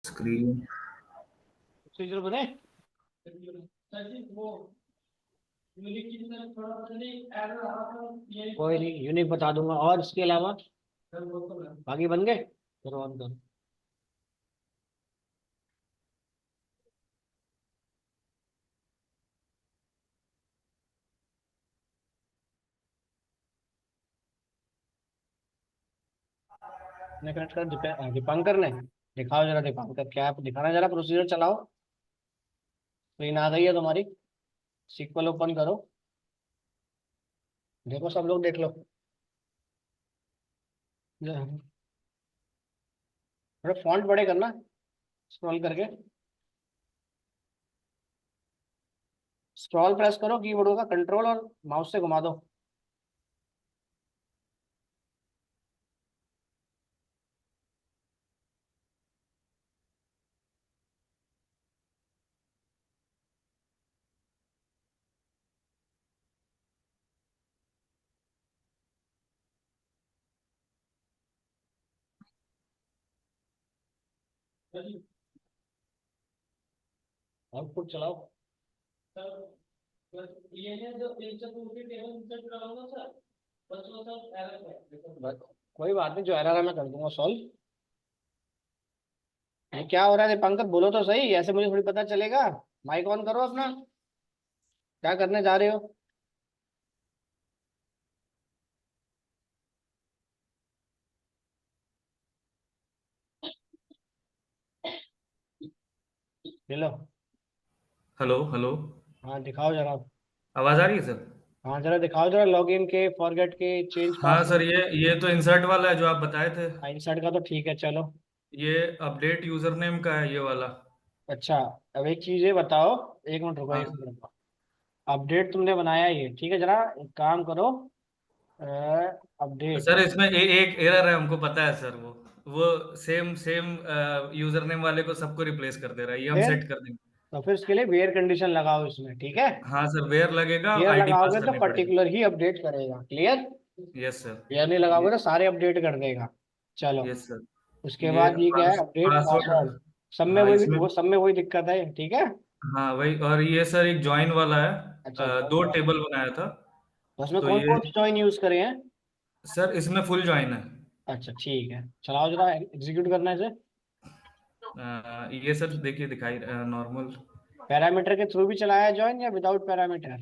Screen procedure बने कोई नहीं, यूनिक बता दूंगा। और इसके अलावा बाकी बन गए, करो ऑन करो। ने कनेक्ट कर दीपांकर ने। दिखाओ जरा दीपांकर, क्या है दिखाना जरा, प्रोसीजर चलाओ। स्क्रीन आ गई है तुम्हारी, सीक्वल ओपन करो, देखो सब लोग देख लो। थोड़ा फॉन्ट बड़े करना, स्क्रॉल करके स्क्रॉल प्रेस करो कीबोर्ड का, कंट्रोल और माउस से घुमा दो। आउटपुट चलाओ। कोई बात नहीं, जो एरर है मैं कर दूंगा सॉल्व। ये क्या हो रहा है दीपांकर, बोलो तो सही, ऐसे मुझे थोड़ी पता चलेगा। माइक ऑन करो अपना, क्या करने जा रहे हो। ले लो। Hello hello. हाँ दिखाओ जरा। आवाज आ रही है सर? हाँ जरा दिखाओ जरा, लॉगिन के, फॉरगेट के, चेंज हाँ सर, पासवर्ड। ये तो इंसर्ट वाला है जो आप बताए थे। इंसर्ट का तो ठीक है, चलो। ये अपडेट यूजर नेम का है, ये वाला। अच्छा, अब एक चीज ये बताओ, एक मिनट रुको, हाँ एक सर। मिनट रुको। अपडेट तुमने बनाया ये ठीक है, जरा एक काम करो, अपडेट। सर इसमें एक एरर है, हमको पता है सर। वो सेम सेम यूजर नेम वाले को सबको रिप्लेस कर दे रहा है, ये हम फिर सेट कर देंगे। तो फिर इसके लिए वेयर कंडीशन लगाओ इसमें, ठीक है। हाँ सर, वेयर लगेगा, वेयर आईडी पास लगाओगे तो करनी पड़ेगी। पर्टिकुलर ही अपडेट करेगा, क्लियर। Yes sir. वेयर नहीं ये लगाओगे तो सारे अपडेट कर देगा। चलो, यस सर। उसके ये बाद ये क्या है, अपडेट पासवर्ड। पासवर्ड। सब में हाँ वही, इसमें। वो सब में वही दिक्कत है, ठीक है। हाँ वही, और ये सर एक ज्वाइन वाला है। अच्छा दो join, टेबल बनाया था। तो उसमें तो कौन ये कौन से जॉइन यूज करे हैं। सर इसमें फुल ज्वाइन है। अच्छा ठीक है, चलाओ जरा, एग्जीक्यूट करना है इसे। ये सर देखिए, दिखाई नॉर्मल। पैरामीटर के थ्रू भी चलाया जॉइन या विदाउट पैरामीटर।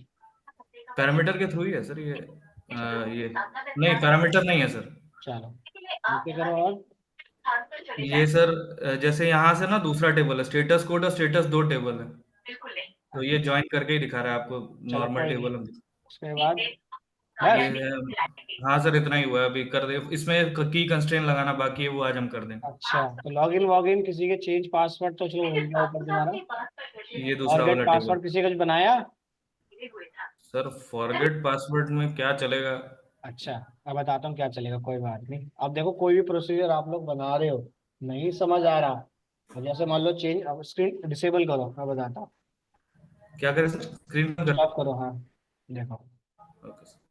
पैरामीटर के थ्रू ही है सर ये। ये नहीं, पैरामीटर नहीं है सर। चलो नीचे करो और। ये सर जैसे यहाँ से ना दूसरा टेबल है, स्टेटस कोड और स्टेटस दो टेबल है। तो ये अच्छा ज्वाइन करके ही दिखा रहा है आपको। चलो नॉर्मल कोई नहीं, टेबल हम। उसके बाद ये बस। है। हाँ सर, इतना ही हुआ है, अभी कर दे। इसमें की कंस्ट्रेंट लगाना बाकी है, वो आज हम कर देंगे। अच्छा तो लॉगिन वॉगिन किसी के, चेंज पासवर्ड तो चलो हो गया ऊपर तुम्हारा। ये दूसरा फॉरगेट वाला टेबल। पासवर्ड किसी का कुछ बनाया। सर फॉरगेट पासवर्ड में क्या चलेगा? अच्छा, अब बताता हूँ क्या चलेगा, कोई बात नहीं। अब देखो कोई भी प्रोसीजर आप लोग बना रहे हो, नहीं समझ आ रहा, तो जैसे मान लो चेंज, अब स्क्रीन डिसेबल करो, मैं बताता हूँ। क्या करें सर, स्क्रीन पर कर? स्टॉप करो, हाँ। देखो, ओके सर।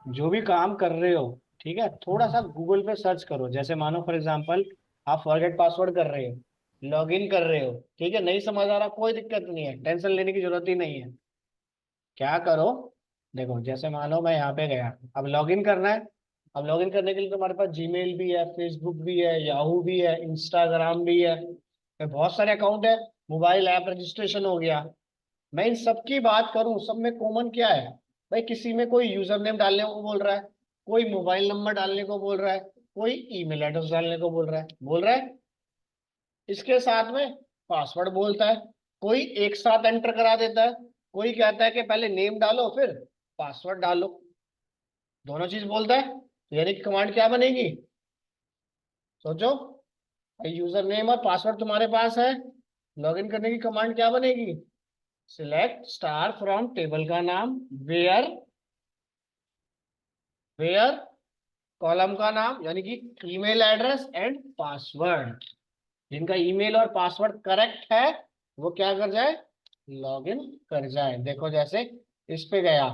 जो भी काम कर रहे हो, ठीक है, थोड़ा सा गूगल पे सर्च करो। जैसे मानो फॉर एग्जांपल, आप फॉरगेट पासवर्ड कर रहे हो, लॉगिन कर रहे हो, ठीक है, नहीं समझ आ रहा, कोई दिक्कत नहीं है, टेंशन लेने की जरूरत ही नहीं है। क्या करो, देखो जैसे मानो मैं यहाँ पे गया, अब लॉगिन करना है। अब लॉगिन करने के लिए तुम्हारे पास जीमेल भी है, फेसबुक भी है, याहू भी है, इंस्टाग्राम भी है, तो बहुत सारे अकाउंट है। मोबाइल ऐप रजिस्ट्रेशन हो गया। मैं इन सब की बात करूं, सब में कॉमन क्या है। भाई किसी में कोई यूजर नेम डालने को बोल रहा है, कोई मोबाइल नंबर डालने को बोल रहा है, कोई ईमेल एड्रेस डालने को बोल रहा है। इसके साथ में पासवर्ड बोलता है, कोई एक साथ एंटर करा देता है, कोई कहता है कि पहले नेम डालो फिर पासवर्ड डालो। दोनों चीज बोलता है, तो यानी कि कमांड क्या बनेगी, सोचो। यूजर नेम और पासवर्ड तुम्हारे पास है, लॉगिन करने की कमांड क्या बनेगी, सिलेक्ट स्टार फ्रॉम टेबल का नाम, वेयर, वेयर कॉलम का नाम, यानी कि ईमेल एड्रेस एंड पासवर्ड। जिनका ईमेल और पासवर्ड करेक्ट है वो क्या कर जाए, लॉगिन कर जाए। देखो जैसे इस पे गया,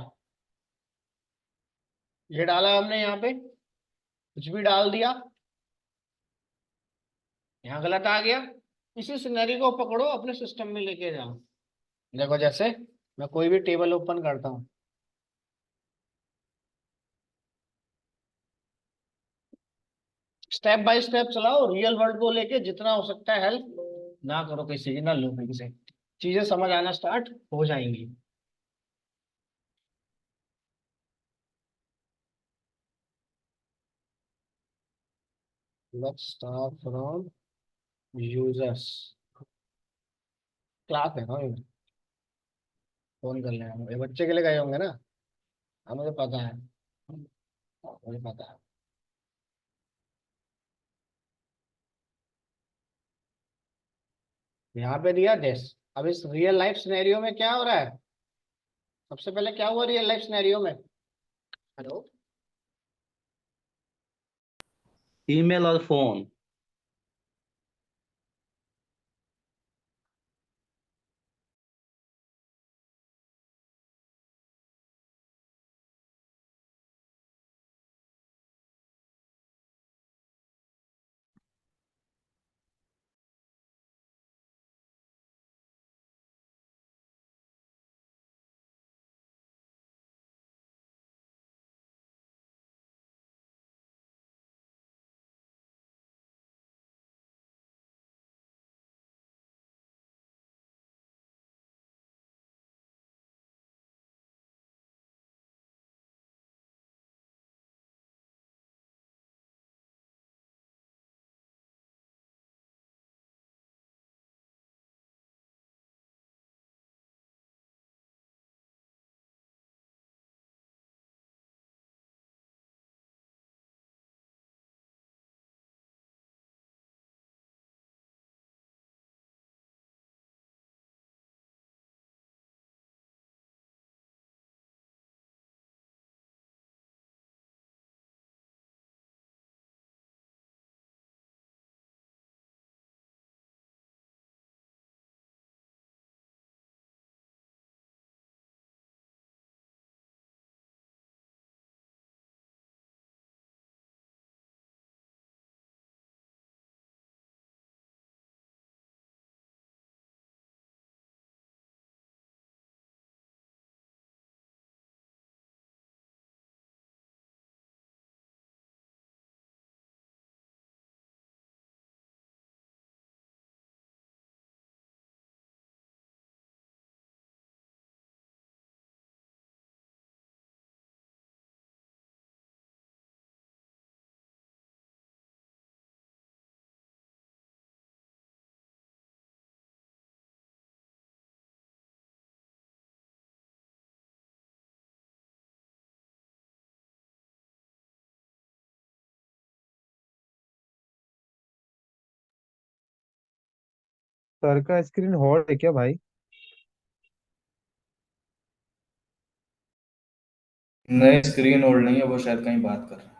ये डाला हमने यहाँ पे, कुछ भी डाल दिया, यहाँ गलत आ गया, इसी सिनेरियो को पकड़ो, अपने सिस्टम में लेके जाओ। देखो जैसे मैं कोई भी टेबल ओपन करता हूँ, स्टेप बाय स्टेप चलाओ, रियल वर्ल्ड को लेके जितना हो सकता है हेल्प ना करो किसी की, ना लो किसी से, चीजें समझ आना स्टार्ट हो जाएंगी। Let's start from users. Class है ना ये, फोन कर लेना, ये बच्चे के लिए गए होंगे ना। हाँ मुझे पता है, मुझे पता है। यहाँ पे दिया दिस। अब इस रियल लाइफ सिनेरियो में क्या हो रहा है, सबसे पहले क्या हुआ रियल लाइफ सिनेरियो में। हेलो। ईमेल और फोन। सर का स्क्रीन हॉट है क्या भाई? नहीं, स्क्रीन होल्ड नहीं है, वो शायद कहीं बात कर रहा है।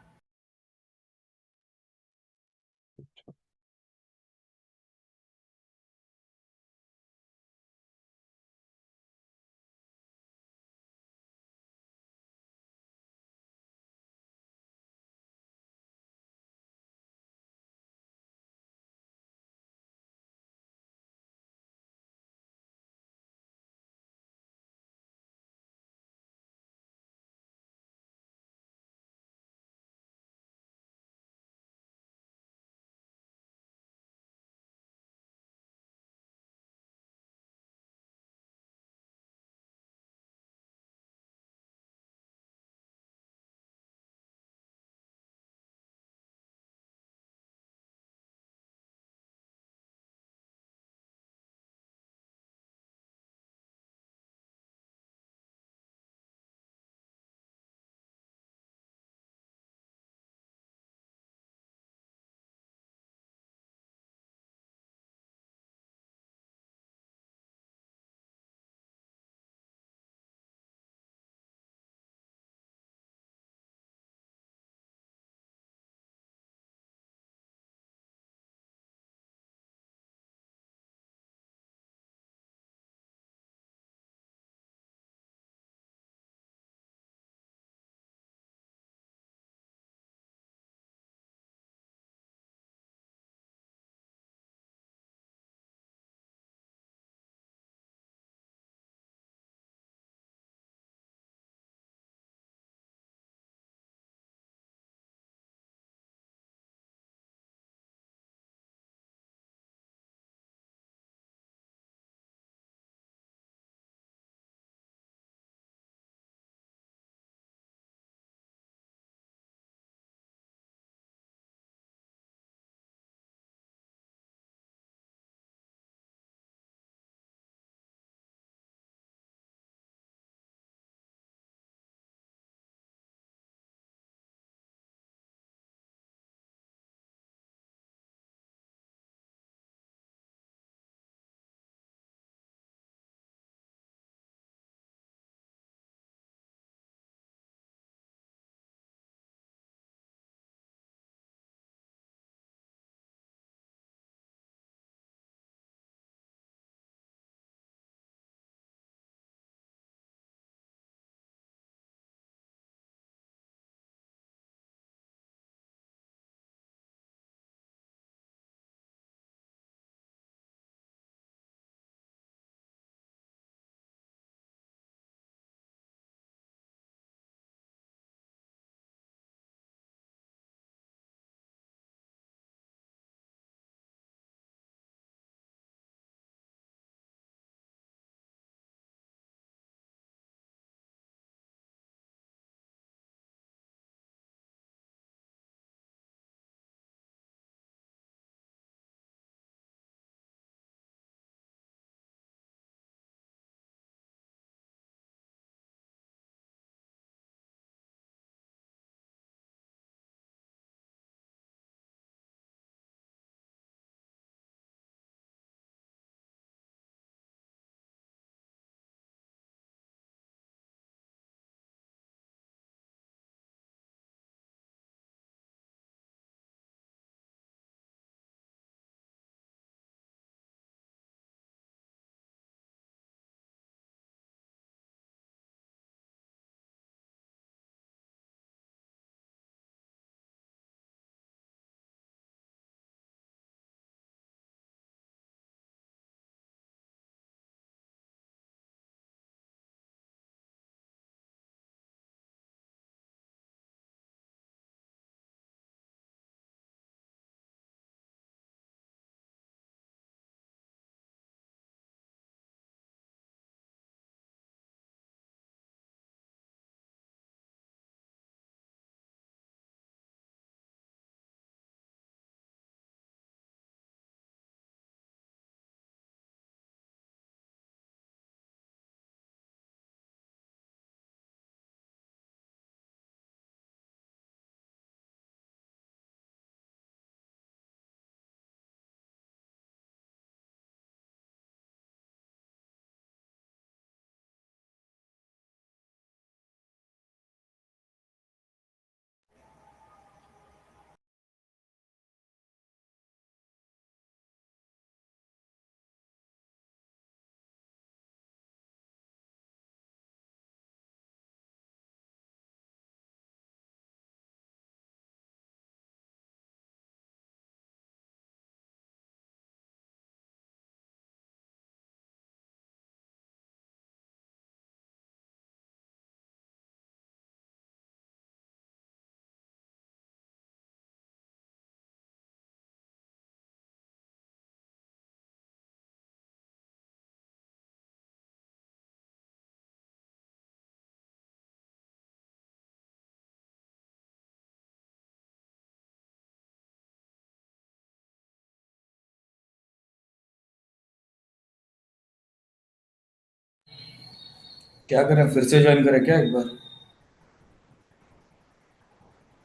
क्या करें, फिर से ज्वाइन करें क्या एक बार?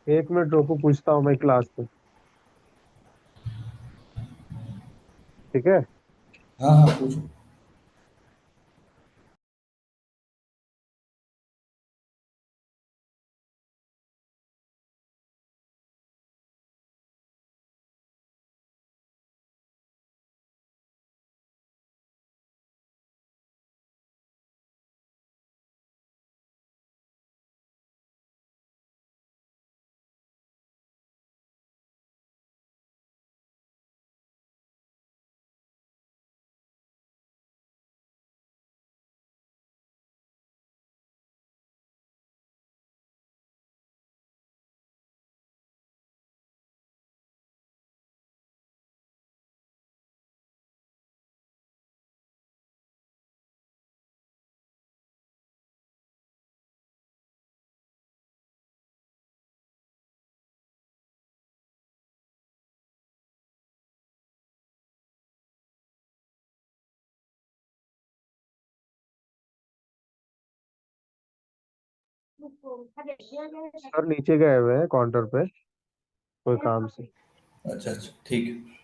1 मिनट रोको, पूछता हूँ मैं क्लास पे। ठीक है। हाँ हाँ पूछो। सर नीचे गए हुए हैं काउंटर पे, कोई काम से। अच्छा अच्छा ठीक है।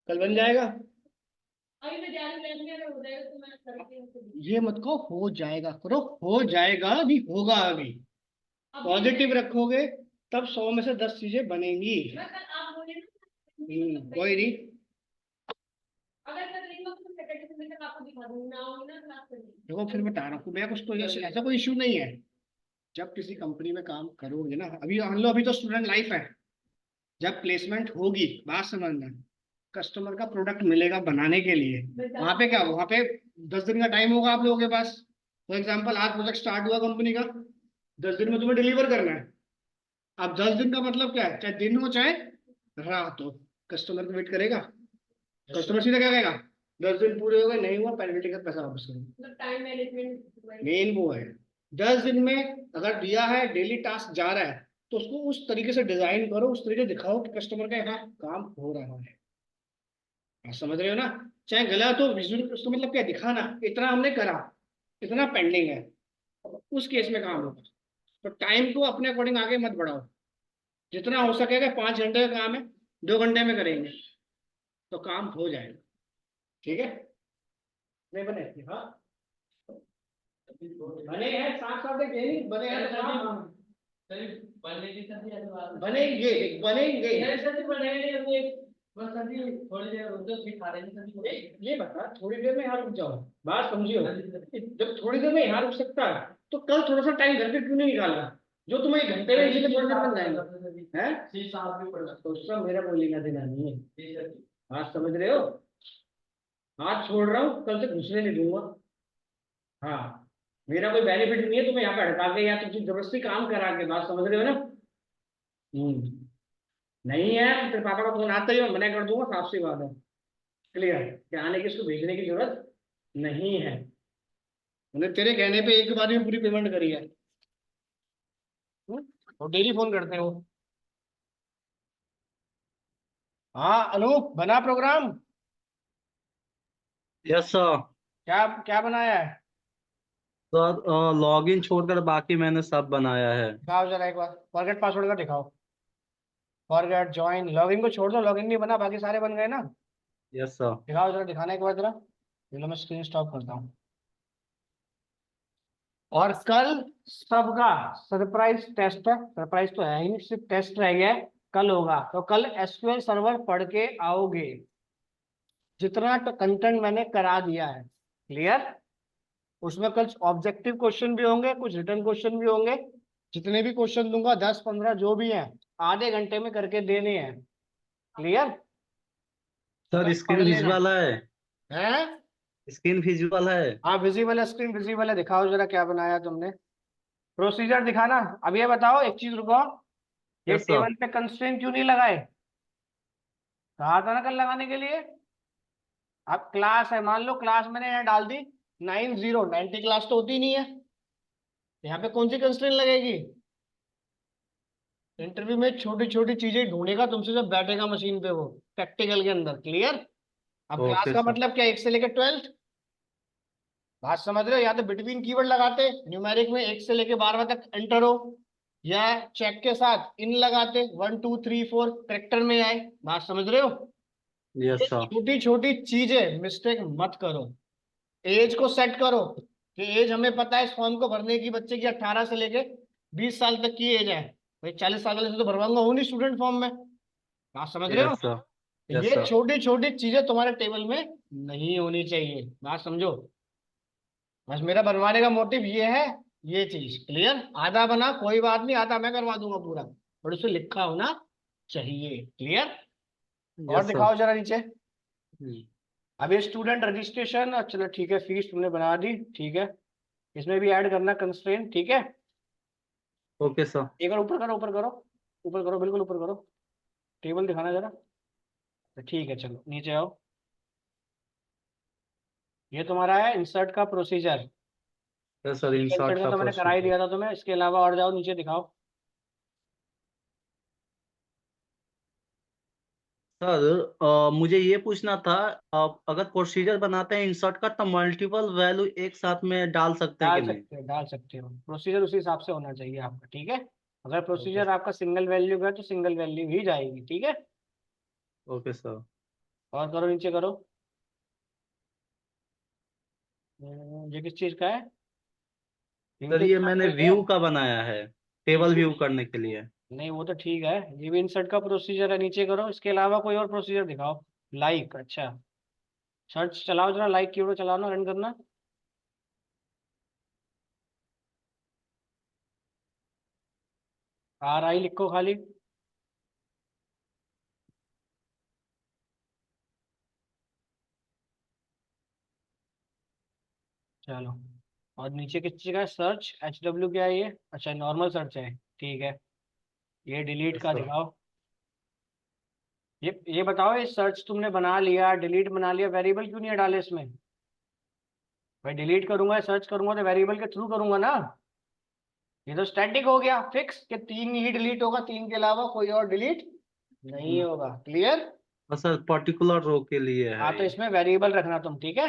कल बन जाएगा। ये मत कहो हो जाएगा, करो हो जाएगा, नहीं होगा। अभी पॉजिटिव रखोगे तब 100 में से 10 चीजें बनेंगी। कोई नहीं, देखो फिर बता रहा हूँ मैं, कुछ तो ऐसा कोई इशू नहीं है। जब किसी कंपनी में काम करोगे ना, अभी मान लो अभी तो स्टूडेंट लाइफ है, जब प्लेसमेंट होगी, बात समझना, कस्टमर का प्रोडक्ट मिलेगा बनाने के लिए, वहां पे क्या, वहां पे 10 दिन का टाइम होगा आप लोगों के पास। फॉर एग्जाम्पल आज प्रोजेक्ट स्टार्ट हुआ कंपनी का, 10 दिन में तुम्हें डिलीवर करना है। अब 10 दिन का मतलब क्या है, चाहे दिन हो चाहे रात हो, कस्टमर को वेट करेगा। कस्टमर सीधा क्या कहेगा, 10 दिन पूरे हो गए, नहीं हुआ पेनल्टी का पैसा वापस करो। टाइम मैनेजमेंट मेन वो है। 10 दिन में अगर दिया है, डेली टास्क जा रहा है, तो उसको उस तरीके से डिजाइन करो, उस तरीके से दिखाओ कि कस्टमर का यहाँ काम हो रहा है। आप समझ रहे हो ना, चाहे गलत हो विजुअल, उसका मतलब क्या, दिखाना इतना हमने करा, इतना पेंडिंग है, उस केस में काम होगा। तो टाइम को अपने अकॉर्डिंग आगे मत बढ़ाओ, जितना हो सकेगा। 5 घंटे का काम है, 2 घंटे में करेंगे तो काम हो जाएगा। ठीक है, नहीं बने, हाँ बने हैं, साथ साथ एक ये नहीं बने हैं तो काम बनेंगे, ये बता, थोड़ी देर में यहाँ रुक जाओ, बात समझियो। जब थोड़ी देर में यहाँ रुक सकता है तो कल थोड़ा सा टाइम घर पे क्यों नहीं निकालना, जो तुम्हें 1 घंटे में इसीलिए थोड़ी देर बन जाएगा है। तो उसका मेरा कोई लेना देना नहीं है, बात समझ रहे हो। हाथ छोड़ रहा हूँ, कल से घुसने नहीं दूंगा। हाँ, मेरा कोई बेनिफिट नहीं है तुम्हें यहाँ पे हटा के या तुम जबरदस्ती काम करा के, बात समझ रहे हो ना। नहीं है, तेरे पापा का फोन आता ही मैं मना कर दूंगा, साफ सी बात है। क्लियर, कि आने की इसको भेजने की जरूरत नहीं है। मैंने तेरे कहने पे एक बार में पूरी पेमेंट करी है। और डेली फोन करते हो। हाँ अनूप, बना प्रोग्राम? Yes sir. क्या क्या बनाया है? सर लॉगिन छोड़कर बाकी मैंने सब बनाया है। दिखाओ जरा एक बार, फॉरगेट पासवर्ड का दिखाओ। फॉरगेट, ज्वाइन, लॉगिन को छोड़ दो, लॉगिन नहीं बना, बाकी सारे बन गए ना। Yes sir. दिखाओ जरा, दिखाना एक बार जरा। चलो मैं स्क्रीन स्टॉप करता हूँ। और कल सबका सरप्राइज टेस्ट है, सरप्राइज तो है ही नहीं, सिर्फ टेस्ट रह गया है, कल होगा। तो कल एसक्यूएल सर्वर पढ़ के आओगे, जितना कंटेंट मैंने करा दिया है। क्लियर, उसमें कल ऑब्जेक्टिव क्वेश्चन भी होंगे, कुछ रिटर्न क्वेश्चन भी होंगे। जितने भी क्वेश्चन दूंगा 10-15 जो भी हैं, आधे घंटे में करके देने हैं। क्लियर, सर कल पढ़ स्क्रीन लेना विजुअल है? है। स्क्रीन विजुअल है? हाँ विजिबल है, स्क्रीन विजिबल है। दिखाओ जरा क्या बनाया तुमने, प्रोसीजर दिखाना। अब ये बताओ एक चीज, रुको, ये यस सर। टेबल पे कंस्ट्रेंट क्यों नहीं लगाए? कहा था ना कल लगाने के लिए। अब क्लास है, मान लो क्लास मैंने यहाँ डाल दी 90 क्लास तो होती नहीं है, यहाँ पे कौन सी कंस्ट्रेंट लगेगी? इंटरव्यू में छोटी छोटी चीजें ढूंढेगा तुमसे जब बैठेगा मशीन पे, वो प्रैक्टिकल के अंदर। क्लियर, अब क्लास ओके का सर। मतलब क्या, 1 से लेकर 12th, बात समझ रहे हो। या तो बिटवीन कीवर्ड लगाते, न्यूमेरिक में 1 से लेकर 12 तक एंटर हो, या चेक के साथ इन लगाते, 1 2 3 4 करेक्टर में आए। बात समझ रहे हो। Yes sir. छोटी छोटी चीजें मिस्टेक मत करो। एज को सेट करो कि एज हमें पता है इस फॉर्म को भरने की, बच्चे की 18 से लेके 20 साल तक की एज है। भाई 40 साल वाले से तो भरवाऊंगा हो नहीं स्टूडेंट फॉर्म में। बात समझ रहे हो। Yes sir. यस ये सर। छोटी छोटी चीजें तुम्हारे टेबल में नहीं होनी चाहिए, बात समझो। बस मेरा बनवाने का मोटिव ये है, ये चीज। क्लियर, आधा बना कोई बात नहीं, आधा मैं करवा दूंगा पूरा, और उससे लिखा होना चाहिए। क्लियर, और यस सर। दिखाओ जरा नीचे। अब ये स्टूडेंट रजिस्ट्रेशन, चलो ठीक है, फीस तुमने बना दी, ठीक है। इसमें भी ऐड करना कंस्ट्रेंट, ठीक है। Okay sir. एक बार ऊपर करो, ऊपर करो, ऊपर करो, बिल्कुल ऊपर करो, टेबल दिखाना जरा। तो ठीक है, चलो नीचे आओ। ये तुम्हारा है इंसर्ट का procedure. Yes sir, insert insert का का तो मैंने करा ही प्रोसीजर। दिया था तुम्हें, इसके अलावा और जाओ नीचे दिखाओ। सर मुझे ये पूछना था, अगर प्रोसीजर बनाते हैं इंसर्ट का तो मल्टीपल वैल्यू एक साथ में डाल सकते हैं कि डाल नहीं? सकते हो, डाल सकते हो, प्रोसीजर उसी हिसाब से होना चाहिए आपका। ठीक है, अगर ओके। प्रोसीजर आपका सिंगल वैल्यू का है तो सिंगल वैल्यू ही जाएगी। ठीक है, ओके सर। और करो, नीचे करो। ये किस चीज का है? सर तो ये insert मैंने का ही है। व्यू का बनाया है, टेबल व्यू करने के लिए। नहीं वो तो ठीक है, ये भी इंसर्ट का प्रोसीजर है, नीचे करो। इसके अलावा कोई और प्रोसीजर दिखाओ। लाइक, अच्छा। सर्च चलाओ जरा, लाइक कीवर्ड चलाओ ना, रन करना। RI लिखो खाली। चलो। और नीचे किस चीज का है? सर्च, HW क्या है ये? अच्छा, नॉर्मल सर्च है, ठीक है। ये डिलीट यस का सर। दिखाओ। ये बताओ, ये सर्च तुमने बना लिया, डिलीट बना लिया, वेरिएबल क्यों नहीं डाले इसमें? भाई डिलीट करूंगा, सर्च करूंगा तो वेरिएबल के थ्रू करूंगा ना। ये तो स्टैटिक हो गया फिक्स, कि 3 ही डिलीट होगा, 3 के अलावा कोई और डिलीट नहीं होगा। क्लियर? सर पर्टिकुलर रो के लिए हाँ, है तो ये। इसमें वेरिएबल रखना तुम, ठीक है।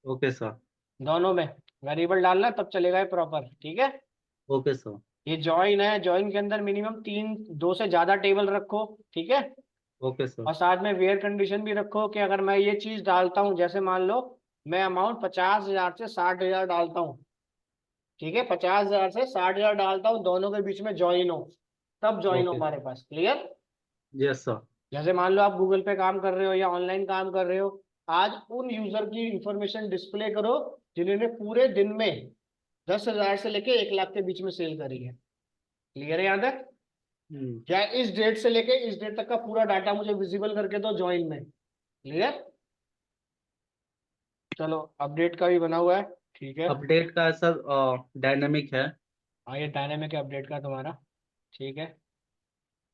Okay sir. दोनों में वेरिएबल डालना, तब चलेगा ये प्रॉपर, ठीक है। Okay sir. ये ज्वाइन है, ज्वाइन के अंदर मिनिमम 3, 2 से ज्यादा टेबल रखो, ठीक है। Okay sir. और साथ में वेयर कंडीशन भी रखो, कि अगर मैं ये चीज डालता हूँ, जैसे मान लो मैं अमाउंट 50,000 से 60,000 डालता हूँ, ठीक है, 50,000 से 60,000 डालता हूँ, दोनों के बीच में ज्वाइन हो, तब ज्वाइन हो ओके। हमारे पास। क्लियर? Yes sir. जैसे मान लो आप गूगल पे काम कर रहे हो या ऑनलाइन काम कर रहे हो, आज उन यूजर की इंफॉर्मेशन डिस्प्ले करो जिन्होंने पूरे दिन में 10,000 से लेके 1 लाख के बीच में सेल करी है। क्लियर है यहाँ तक? हम्म। या इस डेट से लेके इस डेट तक का पूरा डाटा मुझे विजिबल करके दो ज्वाइन में। क्लियर? चलो, अपडेट का भी बना हुआ है, ठीक है। अपडेट का सर डायनेमिक है। हाँ, ये डायनेमिक है अपडेट का तुम्हारा, ठीक है।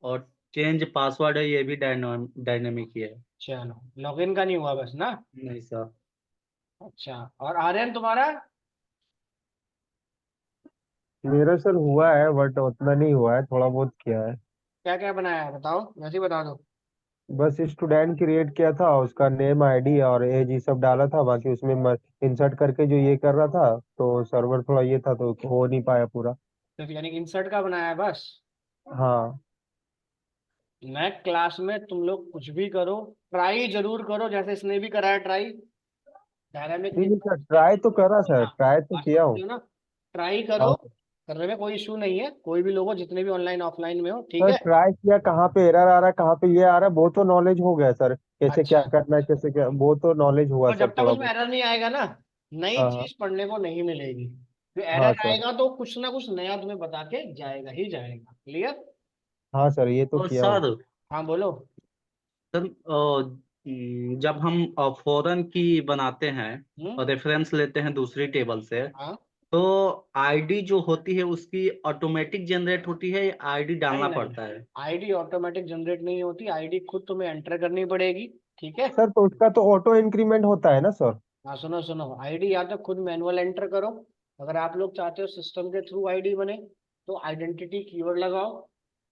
और चेंज पासवर्ड है, ये भी डायनेमिक ही है। चलो, लॉगिन का नहीं हुआ बस ना? नहीं सर। अच्छा, और आर्यन तुम्हारा? मेरा सर हुआ है बट उतना नहीं हुआ है, थोड़ा बहुत किया है। क्या क्या बनाया है बताओ, वैसे ही बता दो। बस स्टूडेंट क्रिएट किया था, उसका नेम आईडी और एज ये सब डाला था, बाकी उसमें इंसर्ट करके जो ये कर रहा था तो सर्वर थोड़ा ये था तो हो नहीं पाया पूरा। तो यानी कि इंसर्ट का बनाया है बस? हाँ। मैं क्लास में तुम लोग कुछ भी करो, ट्राई जरूर करो, जैसे इसने भी कराया ट्राई। डायनामिक नहीं नहीं जितना सर, अच्छे से ट्राई तो करा सर, हाँ, ट्राई तो बात किया समझ हूँ। रहे हो ना? ट्राई करो, हाँ करने में कोई इशू नहीं है, कोई भी लोग हो, जितने भी ऑनलाइन ऑफलाइन में हो, ठीक सर, है। ट्राई किया, कहाँ पे एरर आ रहा है, कहाँ पे ये आ रहा है, वो तो नॉलेज हो गया सर, कैसे क्या अच्छा, करना है, कैसे क्या, वो तो नॉलेज हुआ और सर जब तक थोड़ा उसमें बहुत। एरर नहीं आएगा ना, नई हाँ हाँ। चीज पढ़ने को नहीं मिलेगी। तो हाँ एरर सर। आएगा तो कुछ ना कुछ नया तुम्हें बता के जाएगा ही जाएगा। क्लियर? हाँ सर, ये तो और किया हूँ। सर, हाँ बोलो। सर जब हम फॉरेन की बनाते हैं हम्म। और रेफरेंस लेते हैं दूसरी टेबल से, हाँ। तो आईडी जो होती है उसकी ऑटोमेटिक जनरेट होती है या आईडी नहीं डालना नहीं, पड़ता है? आईडी ऑटोमेटिक जनरेट नहीं होती, आईडी खुद तुम्हें एंटर करनी पड़ेगी, ठीक है। सर तो उसका तो ऑटो इंक्रीमेंट होता है ना सर? हाँ, सुनो सुनो, आईडी या तो खुद मैनुअल एंटर करो, अगर आप लोग चाहते हो सिस्टम के थ्रू आईडी बने, तो आइडेंटिटी कीवर्ड लगाओ,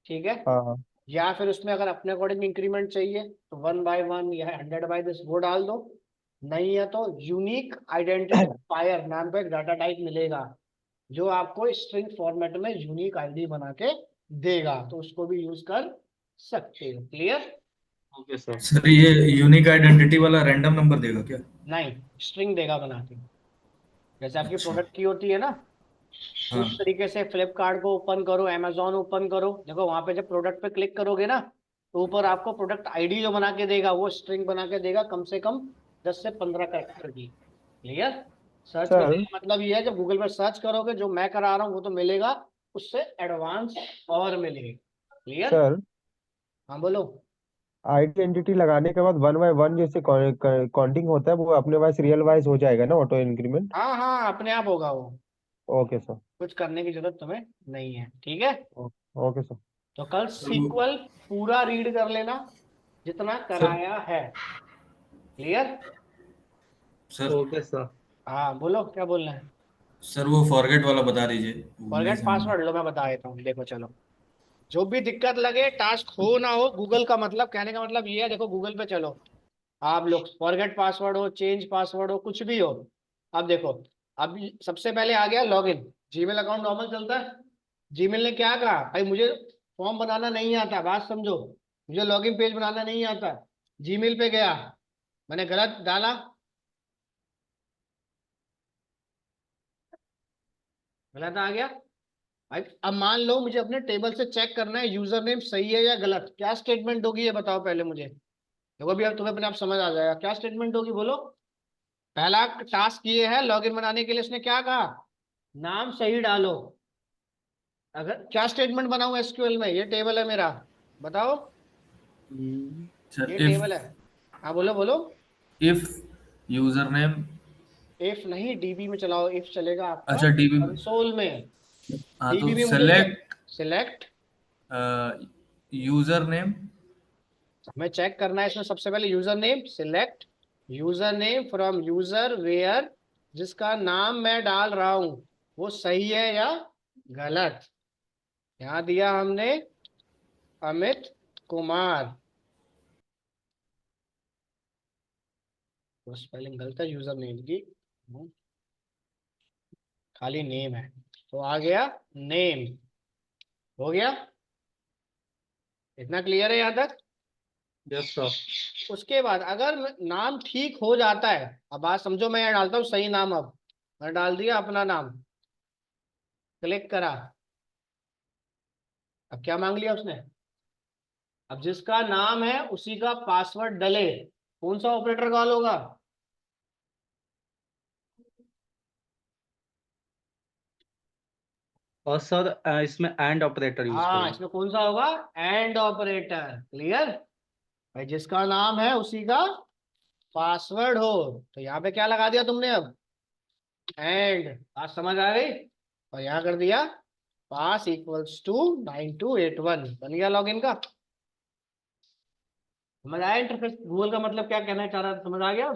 ठीक है। हाँ हाँ। या फिर उसमें अगर अपने अकॉर्डिंग इंक्रीमेंट चाहिए तो 1 by 1 या 100 by this वो डाल दो। नहीं है तो यूनिक आइडेंटिफायर नाम का एक डाटा टाइप मिलेगा, जो आपको स्ट्रिंग फॉर्मेट में यूनिक आईडी बना के देगा, तो उसको भी यूज कर सकते हो। क्लियर? Okay sir. सर ये यूनिक आइडेंटिटी वाला रैंडम नंबर देगा क्या? नहीं, स्ट्रिंग देगा बना के, जैसे आपकी अच्छा। प्रोडक्ट की होती है ना, हाँ। उस तरीके से फ्लिपकार्ट को ओपन करो, अमेजोन ओपन करो, देखो वहां पे जब प्रोडक्ट पे क्लिक करोगे ना, तो ऊपर आपको प्रोडक्ट आईडी जो बना के देगा, वो स्ट्रिंग बना के देगा, कम से कम 10 से 15 कैरेक्टर की। क्लियर? सर्च करने सर का मतलब ये है, जब गूगल पर सर्च करोगे जो मैं करा रहा हूँ वो तो मिलेगा, उससे एडवांस और मिलेगा। क्लियर? सर, हाँ बोलो। आइडेंटिटी लगाने के बाद 1 by 1 जैसे काउंटिंग होता है, वो अपने वाइज रियल वाइज हो जाएगा ना, ऑटो इंक्रीमेंट? हाँ हाँ, अपने आप होगा वो, ओके सर। कुछ करने की जरूरत तुम्हें नहीं है, ठीक है। Okay sir. तो कल सर वो सीक्वल पूरा रीड कर लेना, जितना सर कराया है। क्लियर? Sir okay sir. हाँ बोलो, क्या बोलना है? सर वो फॉरगेट वाला बता दीजिए, वो नहीं फॉरगेट समझ में। पासवर्ड लो, मैं बता देता हूँ, देखो चलो। जो भी दिक्कत लगे, टास्क हो ना हो, गूगल का मतलब, कहने का मतलब ये है, देखो गूगल पे चलो, आप लोग फॉरगेट पासवर्ड हो, चेंज पासवर्ड हो, कुछ भी हो, अब देखो, अब सबसे पहले आ गया लॉगिन, जीमेल अकाउंट नॉर्मल चलता है। जीमेल ने क्या कहा, भाई मुझे फॉर्म बनाना नहीं आता, बात समझो, मुझे लॉगिन पेज बनाना नहीं आता, जीमेल पे गया, मैंने गलत डाला, गलत आ गया। अब मान लो मुझे अपने टेबल से चेक करना है यूजर नेम सही है या गलत, क्या स्टेटमेंट होगी ये बताओ पहले मुझे। देखो भी अब तुम्हें अपने आप समझ आ जाएगा क्या स्टेटमेंट होगी, बोलो। पहला टास्क ये है, लॉगिन बनाने के लिए उसने क्या कहा, नाम सही डालो। अगर क्या स्टेटमेंट बनाऊं एसक्यूएल में, ये टेबल है मेरा, बताओ, सर ये इफ टेबल है। हाँ बोलो बोलो। इफ यूजर नेम, इफ नहीं, डीबी में चलाओ, इफ चलेगा आपका अच्छा डीबी, कंसोल में। हाँ डीबी तो में मुझे क्या, सेलेक्ट सिलेक्ट, यूजर नेम, हमें चेक करना है इसमें सबसे पहले username, select username from user where, जिसका नाम मैं डाल रहा हूं वो सही है या गलत। यहाँ दिया हमने अमित कुमार, तो स्पेलिंग गलत है यूजर नेम की, खाली नेम है, तो आ गया नेम, हो गया, इतना क्लियर है यहाँ तक। Yes sir. उसके बाद अगर नाम ठीक हो जाता है, अब बात समझो, मैं यहाँ डालता हूँ सही नाम, अब मैं डाल दिया अपना नाम, क्लिक करा, अब क्या मांग लिया उसने, अब जिसका नाम है उसी का पासवर्ड डले, कौन सा ऑपरेटर कॉल होगा, और सर इसमें एंड ऑपरेटर यूज हाँ करो। इसमें कौन सा होगा, एंड ऑपरेटर, क्लियर। भाई जिसका नाम है उसी का पासवर्ड हो, तो यहाँ पे क्या लगा दिया तुमने, अब एंड, आज समझ आ गई, और यहाँ कर दिया पास इक्वल्स टू 9281, बन गया लॉगिन का। समझ आया इंटरफेस, गूगल का मतलब क्या कहना चाह रहा है, समझ आ गया।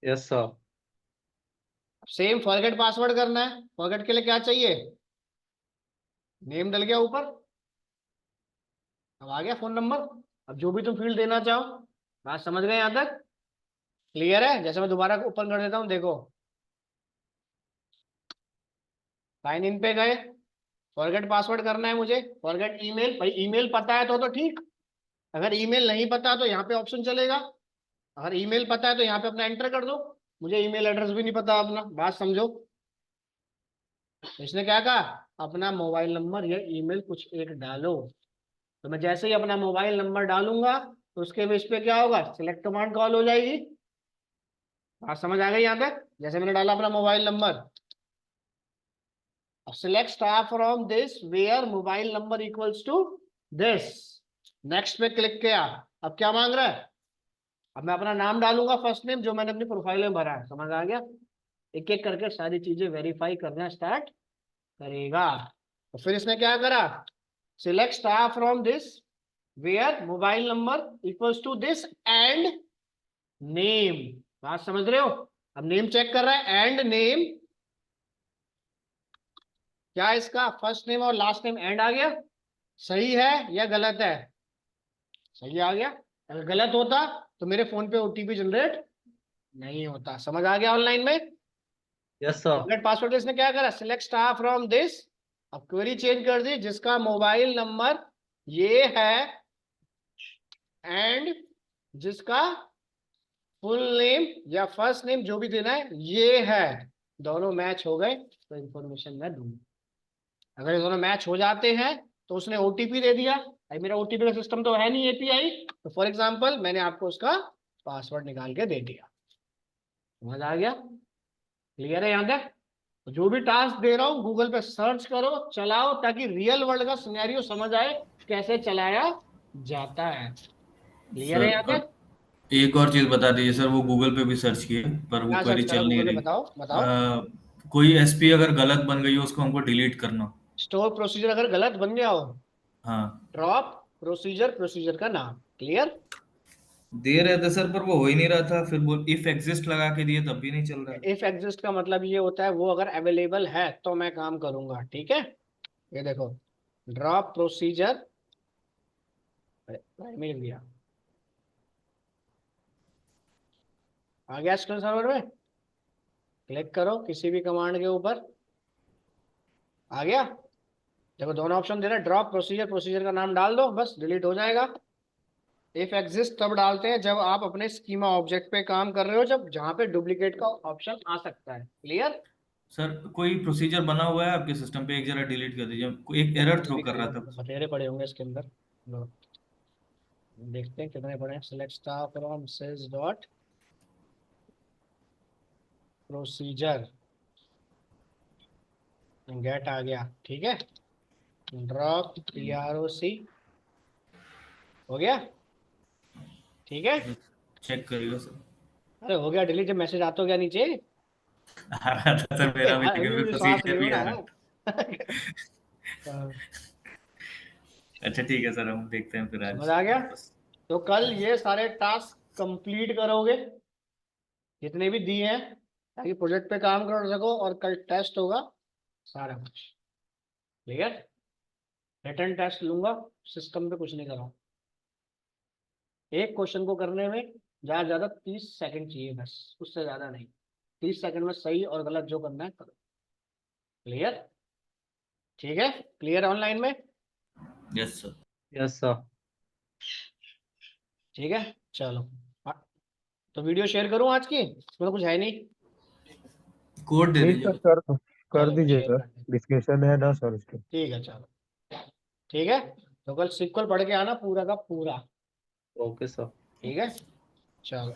Yes sir. Same forget password करना है, फॉरगेट के लिए क्या चाहिए, नेम डल गया ऊपर, अब आ गया फोन नंबर, अब जो भी तुम फील्ड देना चाहो, बात समझ गए यहाँ तक, क्लियर है। जैसे मैं दोबारा ओपन कर देता हूँ, देखो साइन इन पे गए, फॉरगेट पासवर्ड करना है मुझे, फॉरगेट ईमेल, भाई ईमेल पता है तो ठीक, अगर ईमेल नहीं पता तो यहाँ पे ऑप्शन चलेगा, अगर ईमेल पता है तो यहाँ पे अपना एंटर कर दो, मुझे ईमेल एड्रेस भी नहीं पता अपना, बात समझो। इसने क्या कहा, अपना मोबाइल नंबर या ईमेल कुछ एक डालो, तो मैं जैसे ही अपना मोबाइल नंबर डालूंगा तो उसके बेस पे क्या होगा, सिलेक्ट कमांड कॉल हो जाएगी। बात समझ आ गई यहाँ तक, जैसे मैंने डाला अपना मोबाइल नंबर, अब select star from this where mobile number equals to this, next पे क्लिक किया, अब क्या मांग रहा है, अब मैं अपना नाम डालूंगा फर्स्ट नेम जो मैंने अपनी प्रोफाइल में भरा है, समझ आ गया। एक एक करके सारी चीजें वेरीफाई करना स्टार्ट करेगा। तो फिर इसने क्या करा, select star from this where mobile number equals to this and name, बात समझ रहे हो। अब नेम चेक कर रहा है, एंड नेम, क्या इसका फर्स्ट नेम और लास्ट नेम एंड आ गया, सही है या गलत है, सही आ गया। अगर गलत होता तो मेरे फोन पे ओटीपी जनरेट नहीं होता, समझ आ गया ऑनलाइन में। Yes sir. फॉरगेट पासवर्ड इसने क्या करा, सिलेक्ट स्टार फ्रॉम दिस, अब क्वेरी चेंज कर दी, जिसका मोबाइल नंबर ये है एंड जिसका फुल नेम या फर्स्ट नेम जो भी देना है ये है, दोनों मैच हो गए तो इंफॉर्मेशन मैं दूंगा। अगर ये दोनों मैच हो जाते हैं तो उसने ओटीपी दे दिया, भाई मेरा ओटीपी का सिस्टम तो है नहीं एपीआई, तो फॉर एग्जांपल मैंने आपको उसका पासवर्ड निकाल के दे दिया, समझ आ गया, क्लियर है यहाँ तक। तो जो भी टास्क दे रहा हूँ गूगल पे सर्च करो, चलाओ, ताकि रियल वर्ल्ड का सिनेरियो समझ आए कैसे चलाया जाता है, क्लियर है सर यहाँ अब तक। एक और चीज बता दीजिए सर, वो गूगल पे भी सर्च किए पर वो क्या क्वेरी सर्च करा चल नहीं गूगल पे, रही। बताओ बताओ। कोई एसपी अगर गलत बन गई हो उसको हमको डिलीट करना। स्टोर प्रोसीजर अगर गलत बन गया हो, हाँ ड्रॉप प्रोसीजर, प्रोसीजर का नाम, क्लियर। दे रहे थे सर पर वो हो ही नहीं रहा था, फिर वो इफ एग्जिस्ट लगा के दिए तब भी नहीं चल रहा है। इफ एग्जिस्ट का मतलब ये होता है वो अगर अवेलेबल है तो मैं काम करूंगा, ठीक है। ये देखो, ड्रॉप प्रोसीजर, मिल गया, आ गया स्क्रीन सर्वर में, क्लिक करो किसी भी कमांड के ऊपर, आ गया। देखो दोनों ऑप्शन दे रहा है, ड्रॉप प्रोसीजर, प्रोसीजर का नाम डाल दो, बस डिलीट हो जाएगा। इफ एग्जिस्ट तब डालते हैं जब आप अपने स्कीमा ऑब्जेक्ट पे काम कर रहे हो, जब जहां पे डुप्लीकेट का ऑप्शन आ सकता है। क्लियर? सर कोई प्रोसीजर बना हुआ है आपके सिस्टम पे, एक जरा डिलीट कर दीजिए, कोई एक एरर थ्रो कर रहा था। बतेरे पड़े होंगे इसके अंदर। लो, देखते हैं कितने पड़े हैं। Select star from sales dot procedure, get आ गया। ठीक है, ड्रॉप TROC हो गया। ठीक है, चेक करिएगा सर। अरे हो गया डिलीट। जब मैसेज आता हो गया नीचे, आ रहा था सर मेरा भी, अभी लेकिन भी फिर विश्वास नहीं प्रोसीजर हो भी आ रहा रहा है। था। अच्छा ठीक है सर, हम देखते हैं फिर समझ आज आ गया? वापस। तो कल ये सारे टास्क कंप्लीट करोगे जितने भी दिए हैं, ताकि प्रोजेक्ट पे काम कर सको, और कल टेस्ट होगा सारा कुछ। ठीक है, रिटर्न टेस्ट लूंगा, सिस्टम पे कुछ नहीं कराऊं। एक क्वेश्चन को करने में ज्यादा से ज्यादा 30 सेकंड चाहिए, बस उससे ज्यादा नहीं। 30 सेकंड में सही और गलत जो करना है करो। क्लियर? ठीक है, क्लियर ऑनलाइन में? Yes sir. Yes sir. ठीक है, चलो। हाँ, तो वीडियो शेयर करूं आज की? इसमें तो कुछ है नहीं। कोड दे नहीं दीजिए सर, बस। कर चलो मैं दीजिए शेयर सर, कर देता डिस्कशन है ना सर उसके। हूं। ठीक है, चलो। ठीक है, तो कल सीक्वल पढ़ के आना पूरा का पूरा। Okay sir. ठीक है, चलो।